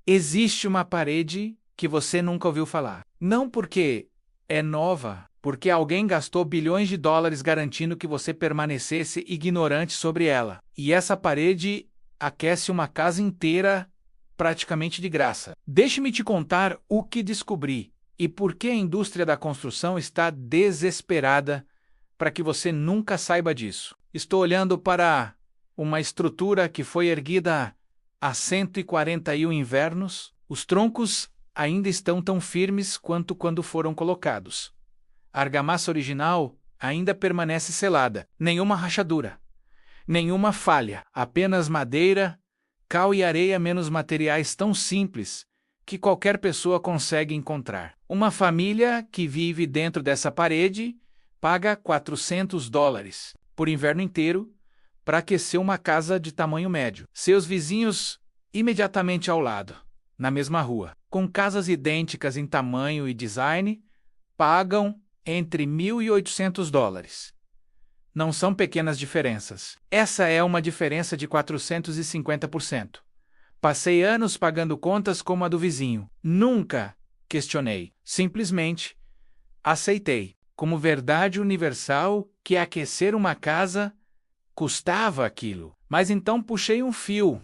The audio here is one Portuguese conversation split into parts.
Existe uma parede que você nunca ouviu falar. Não porque é nova, porque alguém gastou bilhões de dólares garantindo que você permanecesse ignorante sobre ela. E essa parede aquece uma casa inteira praticamente de graça. Deixe-me te contar o que descobri e por que a indústria da construção está desesperada para que você nunca saiba disso. Estou olhando para uma estrutura que foi erguida há 141 invernos. Os troncos ainda estão tão firmes quanto quando foram colocados. A argamassa original ainda permanece selada. Nenhuma rachadura, nenhuma falha, apenas madeira, cal e areia menos materiais tão simples que qualquer pessoa consegue encontrar. Uma família que vive dentro dessa parede paga $400 por inverno inteiro para aquecer uma casa de tamanho médio. Seus vizinhos imediatamente ao lado, na mesma rua, com casas idênticas em tamanho e design, pagam entre $1.800. Não são pequenas diferenças. Essa é uma diferença de 450%. Passei anos pagando contas como a do vizinho. Nunca questionei. Simplesmente aceitei como verdade universal que aquecer uma casa custava aquilo. Mas então puxei um fio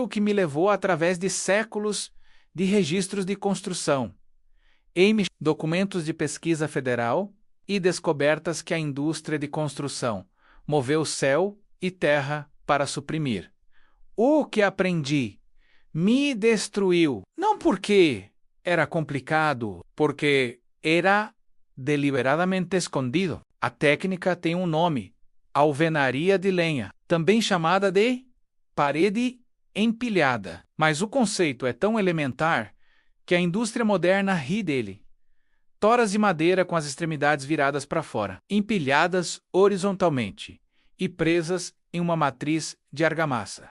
que me levou através de séculos de registros de construção, documentos de pesquisa federal e descobertas que a indústria de construção moveu céu e terra para suprimir. O que aprendi me destruiu, não porque era complicado, porque era deliberadamente escondido. A técnica tem um nome: alvenaria de lenha, também chamada de parede empilhada. Mas o conceito é tão elementar que a indústria moderna ri dele. Toras de madeira com as extremidades viradas para fora, empilhadas horizontalmente e presas em uma matriz de argamassa,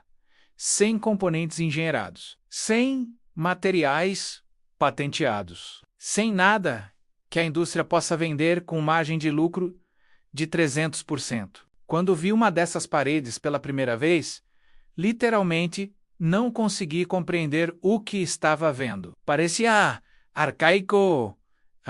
sem componentes engenheirados, sem materiais patenteados, sem nada que a indústria possa vender com margem de lucro de 300%. Quando vi uma dessas paredes pela primeira vez, literalmente não consegui compreender o que estava vendo. Parecia arcaico,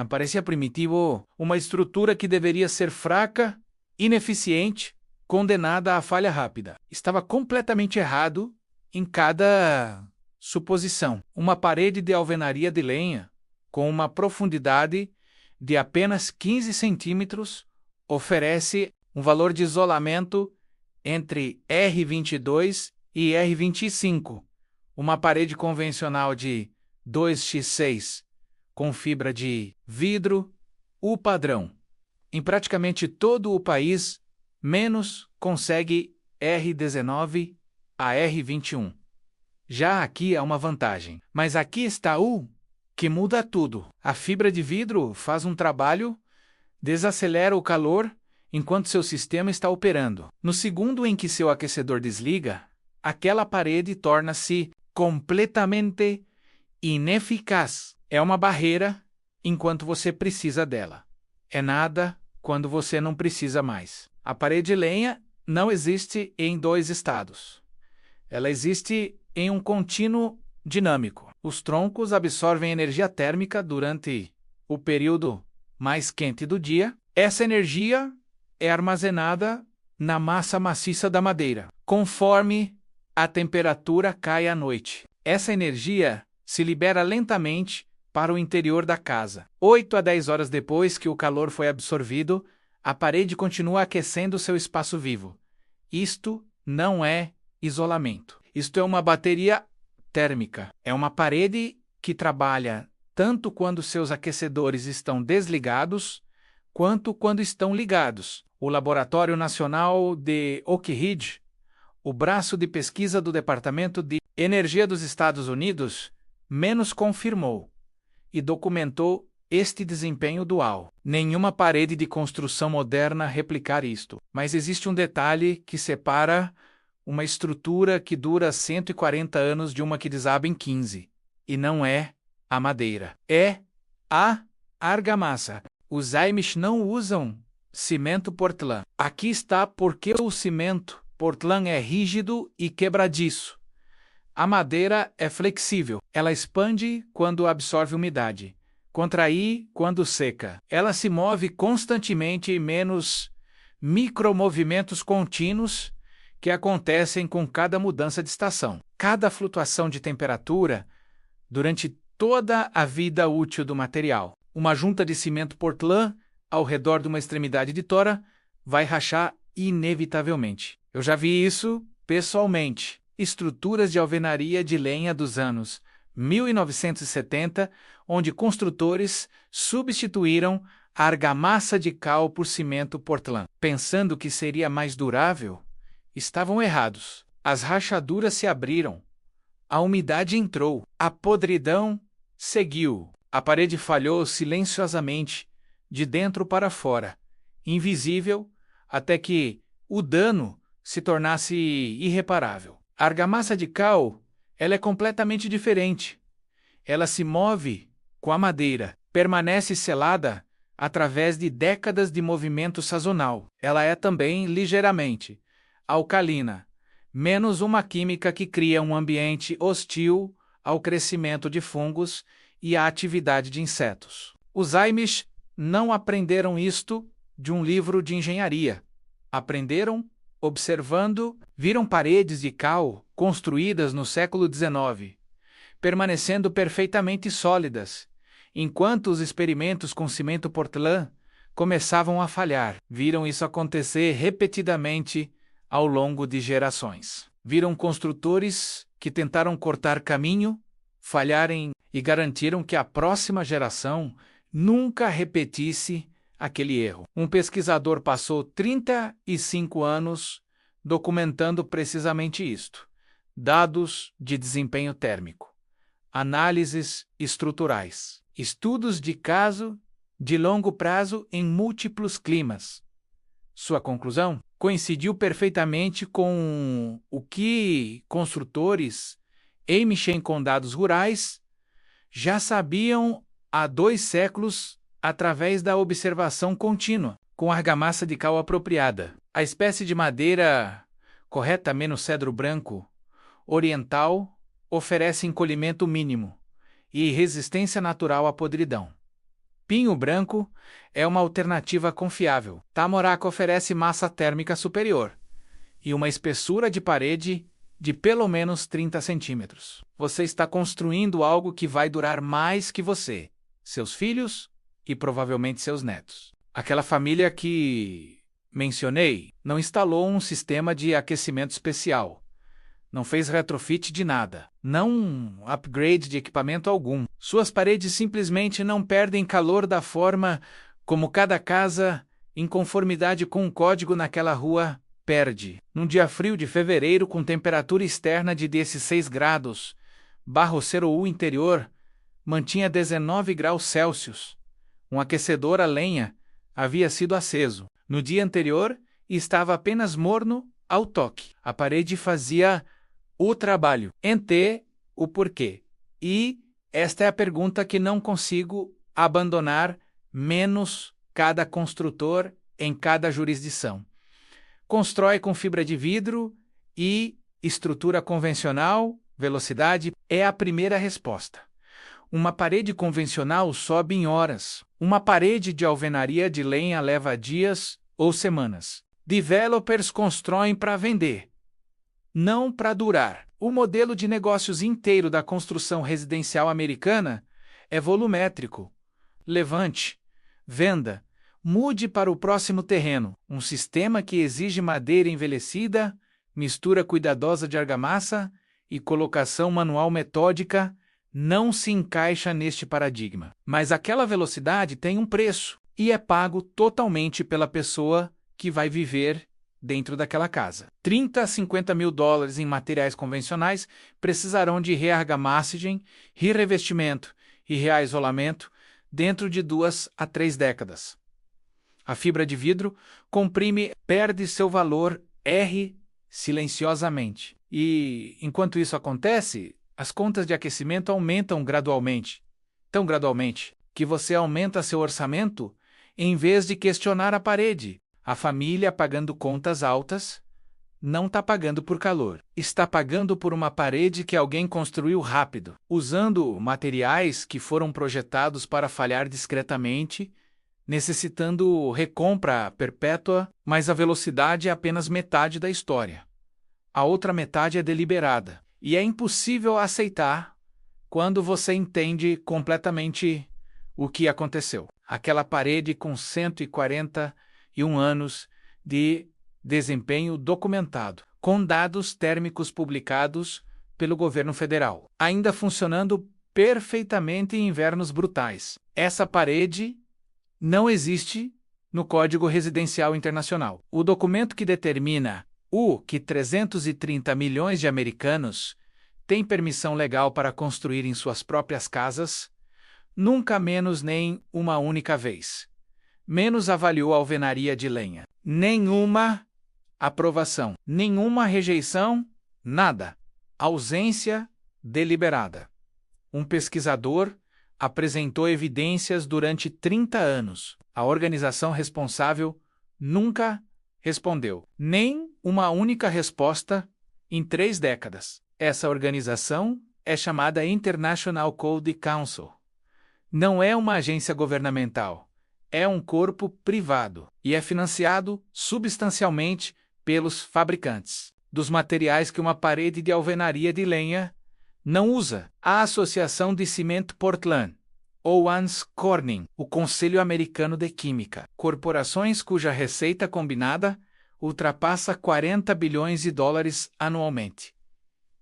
parecia primitivo, uma estrutura que deveria ser fraca, ineficiente, condenada à falha rápida. Estava completamente errado em cada suposição. Uma parede de alvenaria de lenha, com uma profundidade de apenas 15 centímetros, oferece um valor de isolamento entre R22 e R25. Uma parede convencional de 2x6 com fibra de vidro, o padrão. Em praticamente todo o país, menos consegue R19 a R21. Já aqui há uma vantagem, mas aqui está o que muda tudo. A fibra de vidro faz um trabalho, desacelera o calor enquanto seu sistema está operando. No segundo em que seu aquecedor desliga, aquela parede torna-se completamente ineficaz. É uma barreira enquanto você precisa dela. É nada quando você não precisa mais. A parede de lenha não existe em dois estados. Ela existe em um contínuo dinâmico. Os troncos absorvem energia térmica durante o período mais quente do dia. Essa energia é armazenada na massa maciça da madeira, conforme a temperatura cai à noite. Essa energia se libera lentamente para o interior da casa. 8 a 10 horas depois que o calor foi absorvido, a parede continua aquecendo seu espaço vivo. Isto não é isolamento. Isto é uma bateria térmica. É uma parede que trabalha tanto quando seus aquecedores estão desligados, quanto quando estão ligados. O Laboratório Nacional de Oak Ridge, o braço de pesquisa do Departamento de Energia dos Estados Unidos, menos confirmou e documentou este desempenho dual. Nenhuma parede de construção moderna replicar isto. Mas existe um detalhe que separa uma estrutura que dura 140 anos de uma que desaba em 15. E não é a madeira. É a argamassa. Os Amish não usam cimento Portland. Aqui está porque o cimento Portland é rígido e quebradiço. A madeira é flexível. Ela expande quando absorve umidade, contrai quando seca. Ela se move constantemente em menos micromovimentos contínuos que acontecem com cada mudança de estação. Cada flutuação de temperatura durante toda a vida útil do material. Uma junta de cimento Portland ao redor de uma extremidade de tora vai rachar inevitavelmente. Eu já vi isso pessoalmente. Estruturas de alvenaria de lenha dos anos 1970, onde construtores substituíram a argamassa de cal por cimento Portland. Pensando que seria mais durável, estavam errados. As rachaduras se abriram. A umidade entrou. A podridão seguiu. A parede falhou silenciosamente, de dentro para fora, invisível, até que o dano se tornasse irreparável. A argamassa de cal, ela é completamente diferente. Ela se move com a madeira, permanece selada através de décadas de movimento sazonal. Ela é também ligeiramente alcalina, menos uma química que cria um ambiente hostil ao crescimento de fungos e à atividade de insetos. Os Amish não aprenderam isto de um livro de engenharia. Aprenderam observando, viram paredes de cal construídas no século XIX, permanecendo perfeitamente sólidas, enquanto os experimentos com cimento Portland começavam a falhar. Viram isso acontecer repetidamente ao longo de gerações. Viram construtores que tentaram cortar caminho, falharem e garantiram que a próxima geração nunca repetisse aquele erro. Um pesquisador passou 35 anos documentando precisamente isto: dados de desempenho térmico, análises estruturais, estudos de caso de longo prazo em múltiplos climas. Sua conclusão coincidiu perfeitamente com o que construtores Amish com dados rurais já sabiam há 2 séculos através da observação contínua, com argamassa de cal apropriada. A espécie de madeira correta menos cedro branco oriental oferece encolhimento mínimo e resistência natural à podridão. Pinho branco é uma alternativa confiável. Tamarack oferece massa térmica superior e uma espessura de parede de pelo menos 30 centímetros. Você está construindo algo que vai durar mais que você, seus filhos e provavelmente seus netos. Aquela família que mencionei não instalou um sistema de aquecimento especial, não fez retrofit de nada, não upgrade de equipamento algum. Suas paredes simplesmente não perdem calor da forma como cada casa, em conformidade com um código naquela rua, perde. Num dia frio de fevereiro com temperatura externa de 16 graus, o interior mantinha 19 graus Celsius. Um aquecedor a lenha havia sido aceso. No dia anterior, estava apenas morno ao toque. A parede fazia o trabalho. Entê o porquê. E esta é a pergunta que não consigo abandonar, menos cada construtor em cada jurisdição. Constrói com fibra de vidro e estrutura convencional, velocidade é a primeira resposta. Uma parede convencional sobe em horas. Uma parede de alvenaria de lenha leva dias ou semanas. Developers constroem para vender, não para durar. O modelo de negócios inteiro da construção residencial americana é volumétrico. Levante, venda, mude para o próximo terreno. Um sistema que exige madeira envelhecida, mistura cuidadosa de argamassa e colocação manual metódica não se encaixa neste paradigma. Mas aquela velocidade tem um preço e é pago totalmente pela pessoa que vai viver dentro daquela casa. 30 a 50 mil dólares em materiais convencionais precisarão de reargamassagem, revestimento e reisolamento dentro de 2 a 3 décadas. A fibra de vidro perde seu valor R silenciosamente. E, enquanto isso acontece, as contas de aquecimento aumentam gradualmente, tão gradualmente, que você aumenta seu orçamento em vez de questionar a parede. A família pagando contas altas não está pagando por calor. Está pagando por uma parede que alguém construiu rápido, usando materiais que foram projetados para falhar discretamente, necessitando recompra perpétua, mas a velocidade é apenas metade da história. A outra metade é deliberada, e é impossível aceitar quando você entende completamente o que aconteceu. Aquela parede com 141 anos de desempenho documentado, com dados térmicos publicados pelo governo federal, ainda funcionando perfeitamente em invernos brutais. Essa parede não existe no Código Residencial Internacional. O documento que determina que 330 milhões de americanos têm permissão legal para construir em suas próprias casas, nunca menos nem uma única vez. Menos avaliou a alvenaria de lenha. Nenhuma aprovação, nenhuma rejeição, nada. Ausência deliberada. Um pesquisador apresentou evidências durante 30 anos. A organização responsável nunca respondeu. Nem uma única resposta em 3 décadas. Essa organização é chamada International Code Council. Não é uma agência governamental. É um corpo privado e é financiado substancialmente pelos fabricantes dos materiais que uma parede de alvenaria de lenha não usa. A Associação de Cimento Portland, Owens Corning, o Conselho Americano de Química, corporações cuja receita combinada ultrapassa 40 bilhões de dólares anualmente.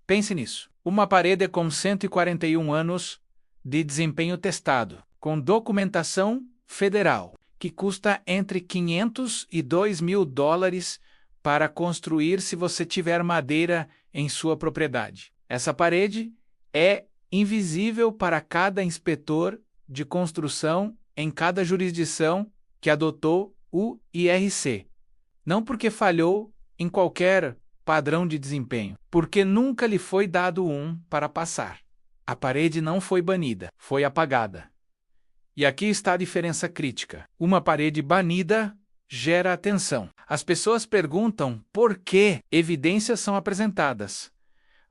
Pense nisso. Uma parede com 141 anos de desempenho testado, com documentação federal, que custa entre 500 e 2 mil dólares para construir se você tiver madeira em sua propriedade. Essa parede é invisível para cada inspetor de construção em cada jurisdição que adotou o IRC. Não porque falhou em qualquer padrão de desempenho, porque nunca lhe foi dado um para passar. A parede não foi banida, foi apagada. E aqui está a diferença crítica. Uma parede banida gera atenção. As pessoas perguntam por que evidências são apresentadas.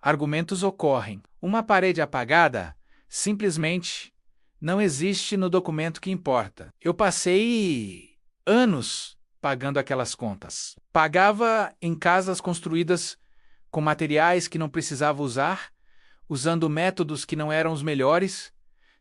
Argumentos ocorrem. Uma parede apagada simplesmente não existe no documento que importa. Eu passei anos pagando aquelas contas. Pagava em casas construídas com materiais que não precisava usar, usando métodos que não eram os melhores,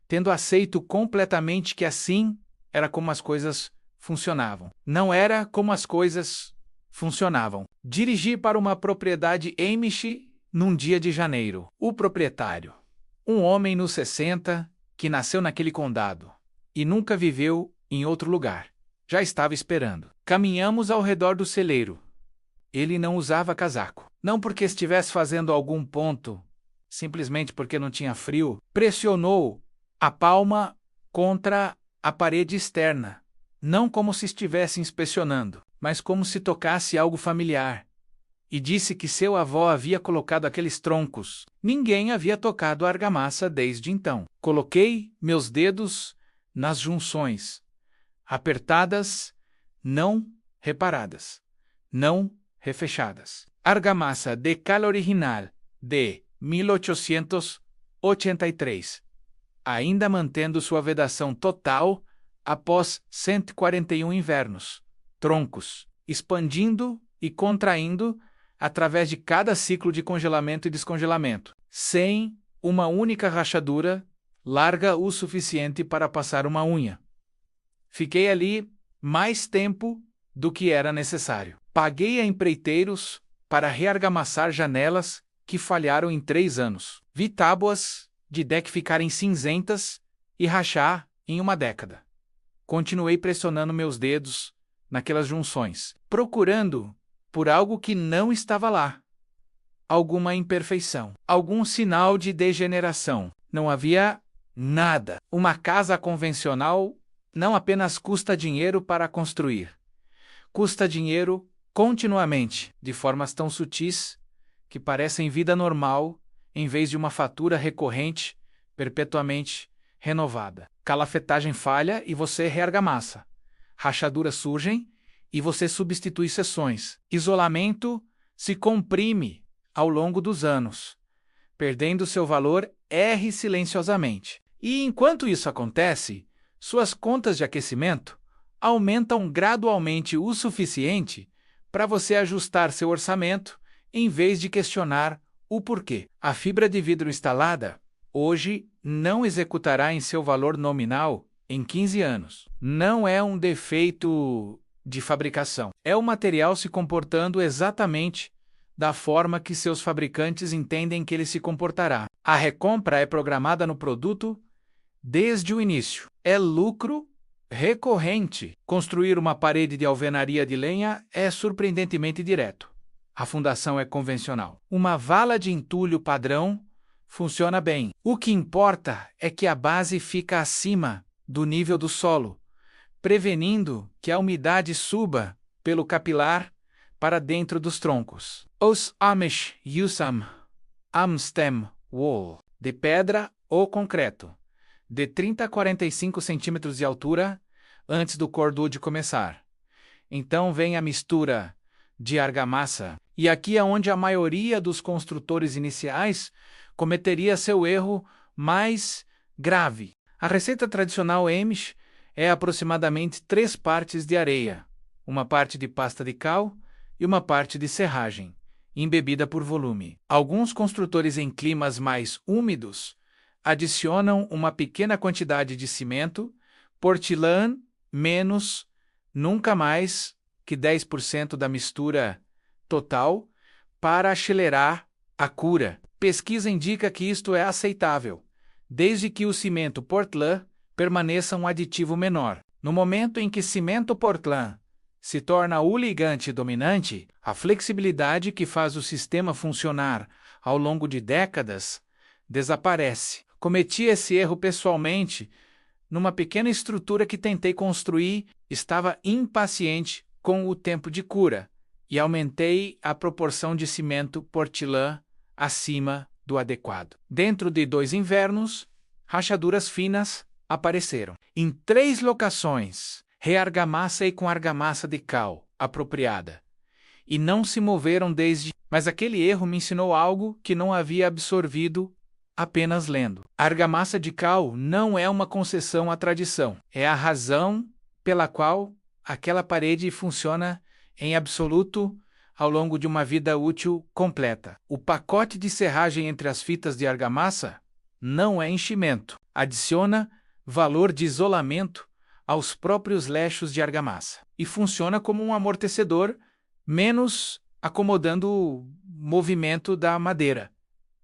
tendo aceito completamente que assim era como as coisas funcionavam. Não era como as coisas funcionavam. Dirigi para uma propriedade Amish num dia de janeiro. O proprietário, um homem nos 60, que nasceu naquele condado e nunca viveu em outro lugar, já estava esperando. Caminhamos ao redor do celeiro. Ele não usava casaco. Não porque estivesse fazendo algum ponto, simplesmente porque não tinha frio. Pressionou a palma contra a parede externa, não como se estivesse inspecionando, mas como se tocasse algo familiar. E disse que seu avô havia colocado aqueles troncos. Ninguém havia tocado a argamassa desde então. Coloquei meus dedos nas junções, apertadas, não reparadas, não refechadas. Argamassa de cal original de 1883, ainda mantendo sua vedação total após 141 invernos. Troncos, expandindo e contraindo através de cada ciclo de congelamento e descongelamento, sem uma única rachadura larga o suficiente para passar uma unha. Fiquei ali mais tempo do que era necessário. Paguei a empreiteiros para reargamassar janelas que falharam em 3 anos. Vi tábuas de deck ficarem cinzentas e rachar em 1 década. Continuei pressionando meus dedos naquelas junções, procurando por algo que não estava lá. Alguma imperfeição, algum sinal de degeneração. Não havia nada. Uma casa convencional não apenas custa dinheiro para construir. Custa dinheiro continuamente, de formas tão sutis que parecem vida normal, em vez de uma fatura recorrente, perpetuamente renovada. Calafetagem falha e você reargamassa. Rachaduras surgem e você substitui seções. Isolamento se comprime ao longo dos anos, perdendo seu valor R silenciosamente. E enquanto isso acontece, suas contas de aquecimento aumentam gradualmente o suficiente para você ajustar seu orçamento em vez de questionar o porquê. A fibra de vidro instalada hoje não executará em seu valor nominal em 15 anos. Não é um defeito de fabricação. É o material se comportando exatamente da forma que seus fabricantes entendem que ele se comportará. A recompra é programada no produto desde o início. É lucro recorrente. Construir uma parede de alvenaria de lenha é surpreendentemente direto. A fundação é convencional. Uma vala de entulho padrão funciona bem. O que importa é que a base fica acima do nível do solo, prevenindo que a umidade suba pelo capilar para dentro dos troncos. Os Amish usam Amstem Wall, de pedra ou concreto, de 30 a 45 centímetros de altura antes do cordwood começar. Então vem a mistura de argamassa, e aqui é onde a maioria dos construtores iniciais cometeria seu erro mais grave. A receita tradicional Amish é aproximadamente 3 partes de areia, uma parte de pasta de cal e uma parte de serragem, embebida por volume. Alguns construtores em climas mais úmidos adicionam uma pequena quantidade de cimento, portland menos nunca mais que 10% da mistura total para acelerar a cura. Pesquisa indica que isto é aceitável, desde que o cimento Portland permaneça um aditivo menor. No momento em que cimento Portland se torna o ligante dominante, a flexibilidade que faz o sistema funcionar ao longo de décadas desaparece. Cometi esse erro pessoalmente numa pequena estrutura que tentei construir. Estava impaciente com o tempo de cura e aumentei a proporção de cimento Portland acima do adequado. Dentro de 2 invernos, rachaduras finas apareceram. Em 3 locações, reargamassei com argamassa de cal apropriada, e não se moveram desde. Mas aquele erro me ensinou algo que não havia absorvido apenas lendo. A argamassa de cal não é uma concessão à tradição. É a razão pela qual aquela parede funciona em absoluto ao longo de uma vida útil completa. O pacote de serragem entre as fitas de argamassa não é enchimento. Adiciona valor de isolamento aos próprios lechos de argamassa e funciona como um amortecedor, menos acomodando o movimento da madeira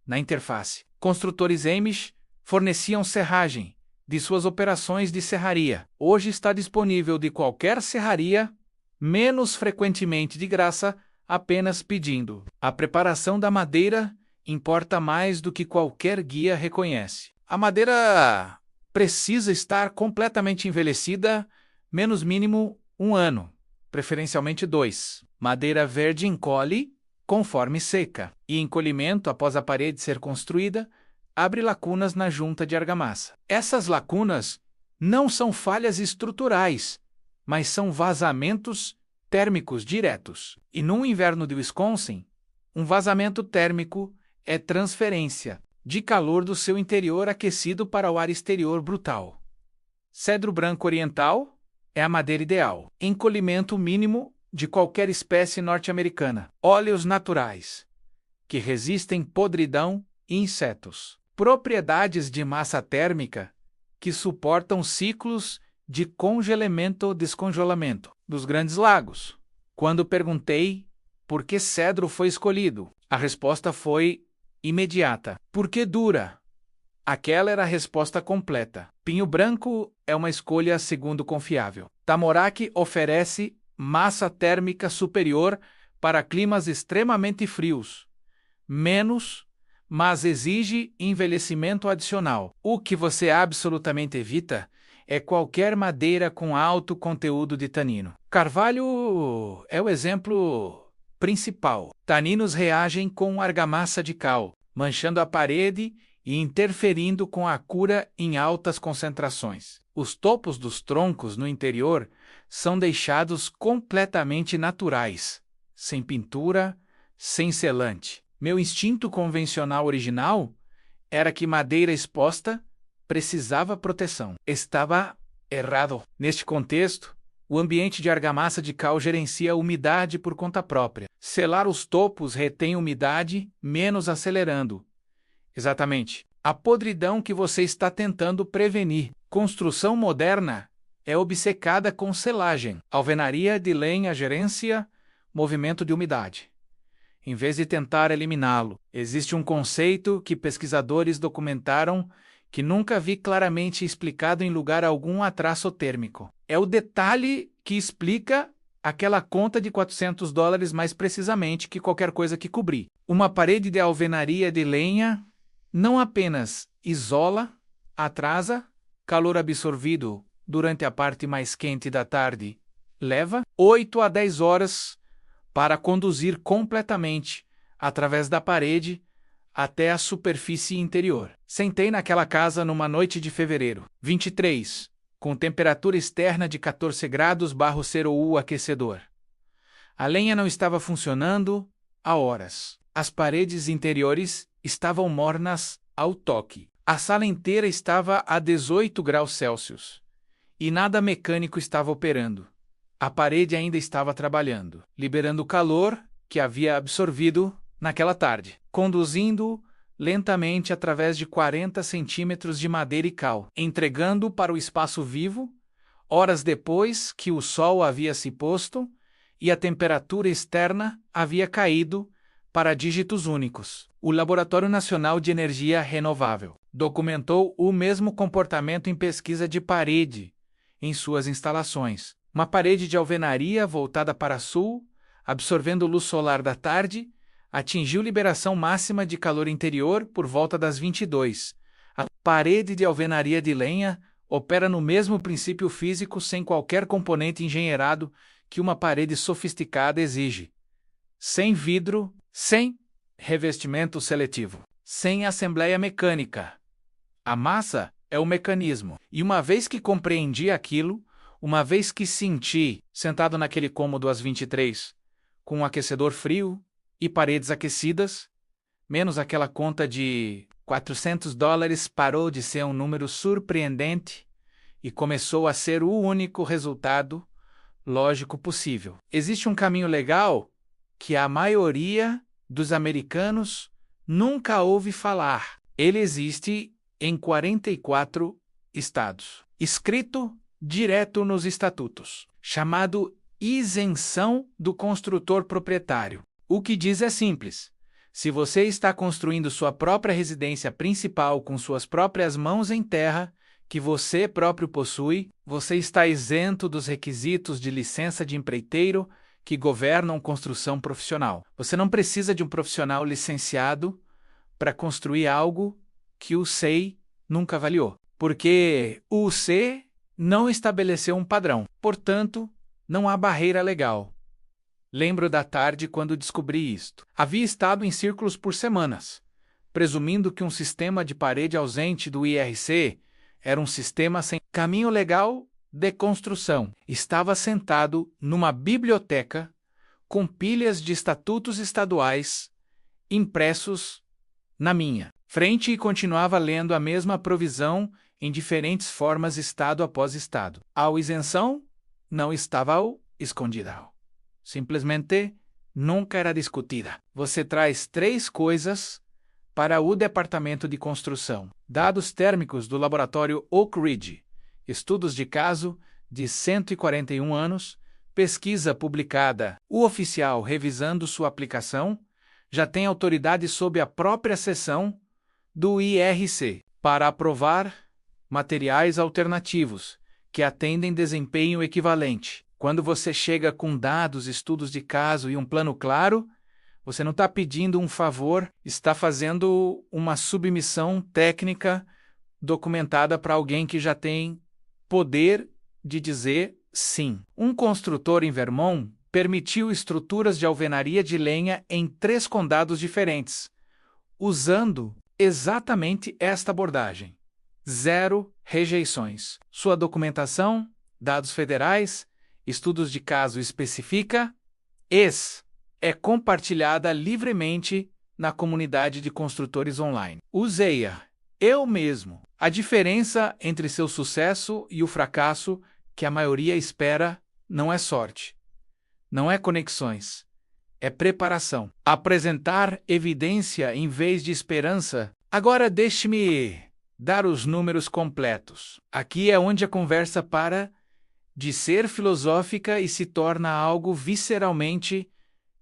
na interface. Construtores Amish forneciam serragem de suas operações de serraria. Hoje está disponível de qualquer serraria, menos frequentemente de graça, apenas pedindo. A preparação da madeira importa mais do que qualquer guia reconhece. A madeira precisa estar completamente envelhecida, menos mínimo 1 ano, preferencialmente 2. Madeira verde encolhe conforme seca, e encolhimento após a parede ser construída abre lacunas na junta de argamassa. Essas lacunas não são falhas estruturais, mas são vazamentos térmicos diretos. E no inverno de Wisconsin, um vazamento térmico é transferência de calor do seu interior aquecido para o ar exterior brutal. Cedro branco oriental é a madeira ideal. Encolhimento mínimo de qualquer espécie norte-americana. Óleos naturais, que resistem podridão e insetos. Propriedades de massa térmica, que suportam ciclos de congelamento-descongelamento dos Grandes Lagos. Quando perguntei por que cedro foi escolhido, a resposta foi imediata. Porque dura. Aquela era a resposta completa. Pinho branco é uma escolha segundo confiável. Tamarack oferece massa térmica superior para climas extremamente frios. Menos, mas exige envelhecimento adicional. O que você absolutamente evita é qualquer madeira com alto conteúdo de tanino. Carvalho é o exemplo principal. Taninos reagem com argamassa de cal, manchando a parede e interferindo com a cura em altas concentrações. Os topos dos troncos no interior são deixados completamente naturais, sem pintura, sem selante. Meu instinto convencional original era que madeira exposta precisava proteção. Estava errado. Neste contexto, o ambiente de argamassa de cal gerencia a umidade por conta própria. Selar os topos retém umidade, menos acelerando. Exatamente. A podridão que você está tentando prevenir. Construção moderna é obcecada com selagem. Alvenaria de lenha gerencia movimento de umidade. Em vez de tentar eliminá-lo, existe um conceito que pesquisadores documentaram que nunca vi claramente explicado em lugar algum a traço térmico. É o detalhe que explica aquela conta de $400 mais precisamente que qualquer coisa que cobrir. Uma parede de alvenaria de lenha não apenas isola, atrasa, calor absorvido durante a parte mais quente da tarde, leva 8 a 10 horas para conduzir completamente através da parede até a superfície interior. Sentei naquela casa numa noite de fevereiro, 23, com temperatura externa de 14 graus /CU aquecedor. A lenha não estava funcionando há horas. As paredes interiores estavam mornas ao toque. A sala inteira estava a 18 graus Celsius. E nada mecânico estava operando. A parede ainda estava trabalhando, liberando o calor que havia absorvido naquela tarde, conduzindo lentamente através de 40 centímetros de madeira e cal, entregando para o espaço vivo, horas depois que o sol havia se posto e a temperatura externa havia caído para dígitos únicos. O Laboratório Nacional de Energia Renovável documentou o mesmo comportamento em pesquisa de parede em suas instalações. Uma parede de alvenaria voltada para sul, absorvendo luz solar da tarde, atingiu liberação máxima de calor interior por volta das 22. A parede de alvenaria de lenha opera no mesmo princípio físico sem qualquer componente engenheirado que uma parede sofisticada exige. Sem vidro, sem revestimento seletivo, sem assembleia mecânica. A massa é o mecanismo. E uma vez que compreendi aquilo, uma vez que senti, sentado naquele cômodo às 23, com um aquecedor frio e paredes aquecidas, menos aquela conta de $400 parou de ser um número surpreendente e começou a ser o único resultado lógico possível. Existe um caminho legal que a maioria dos americanos nunca ouve falar. Ele existe em 44 estados, escrito direto nos estatutos, chamado isenção do construtor proprietário. O que diz é simples. Se você está construindo sua própria residência principal com suas próprias mãos em terra, que você próprio possui, você está isento dos requisitos de licença de empreiteiro que governam construção profissional. Você não precisa de um profissional licenciado para construir algo que o SEI nunca avaliou, porque o SEI não estabeleceu um padrão. Portanto, não há barreira legal. Lembro da tarde quando descobri isto. Havia estado em círculos por semanas, presumindo que um sistema de parede ausente do IRC era um sistema sem caminho legal de construção. Estava sentado numa biblioteca com pilhas de estatutos estaduais impressos na minha frente e continuava lendo a mesma provisão em diferentes formas estado após estado. A isenção não estava escondida. Simplesmente nunca era discutida. Você traz 3 coisas para o Departamento de Construção: dados térmicos do laboratório Oak Ridge, estudos de caso de 141 anos, pesquisa publicada, o oficial revisando sua aplicação, já tem autoridade sob a própria seção do IRC para aprovar materiais alternativos que atendem desempenho equivalente. Quando você chega com dados, estudos de caso e um plano claro, você não está pedindo um favor, está fazendo uma submissão técnica documentada para alguém que já tem poder de dizer sim. Um construtor em Vermont permitiu estruturas de alvenaria de lenha em 3 condados diferentes, usando exatamente esta abordagem. 0 rejeições. Sua documentação, dados federais, estudos de caso especifica, é compartilhada livremente na comunidade de construtores online. Usei-a eu mesmo. A diferença entre seu sucesso e o fracasso que a maioria espera não é sorte, não é conexões, é preparação. Apresentar evidência em vez de esperança. Agora deixe-me dar os números completos. Aqui é onde a conversa para de ser filosófica e se torna algo visceralmente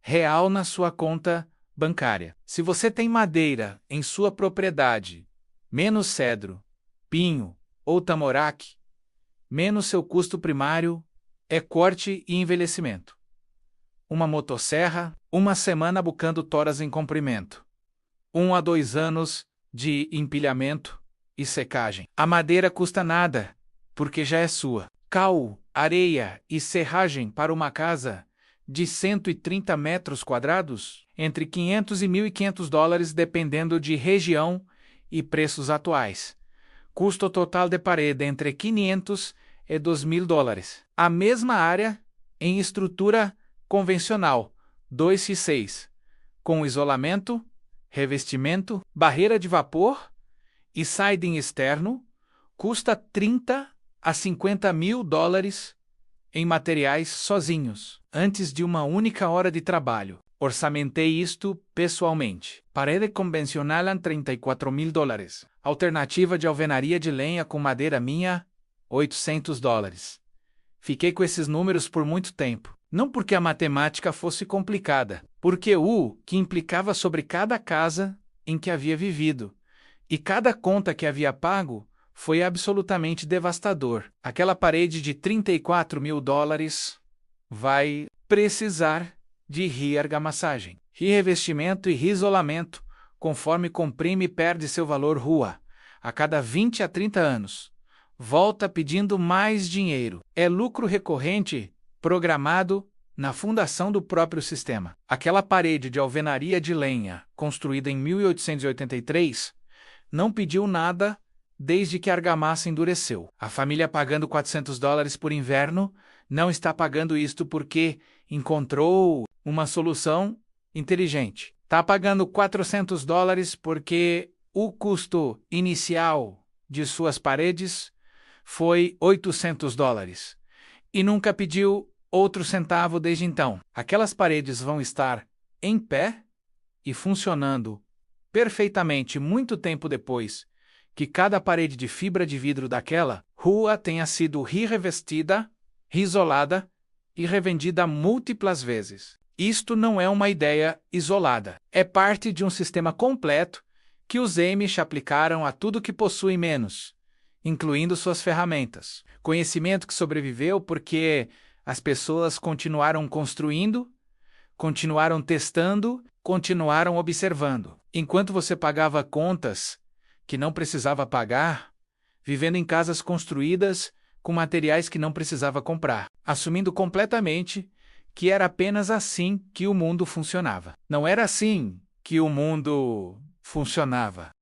real na sua conta bancária. Se você tem madeira em sua propriedade, menos cedro, pinho ou tamarack, menos seu custo primário é corte e envelhecimento. Uma motosserra, uma semana bucando toras em comprimento. 1 a 2 anos de empilhamento e secagem. A madeira custa nada, porque já é sua. Cal, areia e serragem para uma casa de 130 metros quadrados, entre 500 e 1.500 dólares dependendo de região e preços atuais. Custo total de parede entre 500 e 2.000 dólares. A mesma área em estrutura convencional, 2x6, com isolamento, revestimento, barreira de vapor e siding externo, custa 30 a 50 mil dólares em materiais sozinhos, antes de uma única hora de trabalho. Orçamentei isto pessoalmente. Parede convencional a 34 mil dólares. Alternativa de alvenaria de lenha com madeira minha, 800 dólares. Fiquei com esses números por muito tempo. Não porque a matemática fosse complicada, porque o que implicava sobre cada casa em que havia vivido e cada conta que havia pago foi absolutamente devastador. Aquela parede de 34 mil dólares vai precisar de reargamassagem, revestimento e isolamento, conforme comprime e perde seu valor rua, a cada 20 a 30 anos. Volta pedindo mais dinheiro. É lucro recorrente programado na fundação do próprio sistema. Aquela parede de alvenaria de lenha, construída em 1883, não pediu nada desde que a argamassa endureceu. A família pagando 400 dólares por inverno não está pagando isto porque encontrou uma solução inteligente. Está pagando 400 dólares porque o custo inicial de suas paredes foi 800 dólares. E nunca pediu outro centavo desde então. Aquelas paredes vão estar em pé e funcionando perfeitamente muito tempo depois que cada parede de fibra de vidro daquela rua tenha sido revestida, isolada e revendida múltiplas vezes. Isto não é uma ideia isolada. É parte de um sistema completo que os Amish aplicaram a tudo que possui menos, incluindo suas ferramentas. Conhecimento que sobreviveu porque as pessoas continuaram construindo, continuaram testando, continuaram observando. Enquanto você pagava contas que não precisava pagar, vivendo em casas construídas com materiais que não precisava comprar, assumindo completamente que era apenas assim que o mundo funcionava. Não era assim que o mundo funcionava.